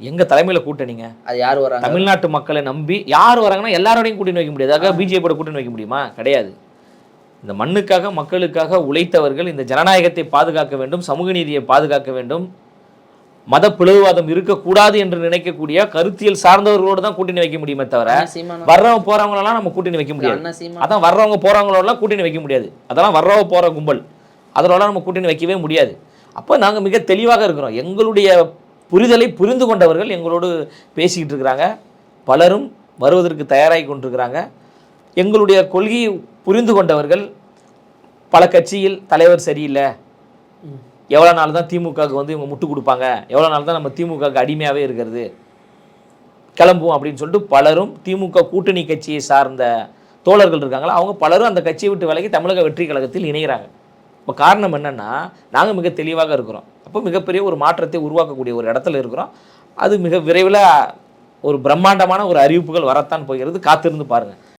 எங்கள் தலைமையில் கூட்டணிங்க. அது யார் வராங்க? தமிழ்நாட்டு மக்களை நம்பி யார் வராங்கன்னா எல்லாரோடையும் கூட்டணி வைக்க முடியாது. அதுக்காக பிஜேபியோட கூட்டணி வைக்க முடியுமா? கிடையாது. இந்த மண்ணுக்காக மக்களுக்காக உழைத்தவர்கள், இந்த ஜனநாயகத்தை பாதுகாக்க வேண்டும், சமூக நீதியை பாதுகாக்க வேண்டும், மத பிளவுவாதம் இருக்கக்கூடாது என்று நினைக்கக்கூடிய கருத்தியல் சார்ந்தவர்களோடு தான் கூட்டணி வைக்க முடியுமே தவிர வர்றவங்க போறவங்களெல்லாம் நம்ம கூட்டணி வைக்க முடியாது. அதான் வர்றவங்க போறவங்களோடலாம் கூட்டணி வைக்க முடியாது. அதெல்லாம் வர்றவங்க போற கும்பல், அதனால நம்ம கூட்டணி வைக்கவே முடியாது. அப்போ நாங்கள் மிக தெளிவாக இருக்கிறோம். எங்களுடைய புரிதலை புரிந்து கொண்டவர்கள் எங்களோடு பேசிக்கிட்டு இருக்கிறாங்க. பலரும் வருவதற்கு தயாராகி கொண்டிருக்கிறாங்க. எங்களுடைய கொள்கையை புரிந்து கொண்டவர்கள், பல கட்சியில் தலைவர் சரியில்லை, எவ்வளோ நாள் தான் திமுகவுக்கு வந்து இவங்க முட்டு கொடுப்பாங்க, எவ்வளோ நாள் தான் நம்ம திமுகவுக்கு அடிமையாகவே இருக்கிறது, கிளம்புவோம் அப்படின்னு சொல்லிட்டு பலரும் திமுக கூட்டணி கட்சியை சார்ந்த தோழர்கள் இருக்காங்களா, அவங்க பலரும் அந்த கட்சியை விட்டு விலகி தமிழக வெற்றி கழகத்தில் இணைகிறாங்க. இப்போ காரணம் என்னென்னா, நாங்கள் மிக தெளிவாக இருக்கிறோம். அப்போ மிகப்பெரிய ஒரு மாற்றத்தை உருவாக்கக்கூடிய ஒரு இடத்துல இருக்கிறோம். அது மிக விரைவில் ஒரு பிரம்மாண்டமான ஒரு அறிவிப்புகள் வரத்தான் போகிறது. காத்திருந்து பாருங்கள்.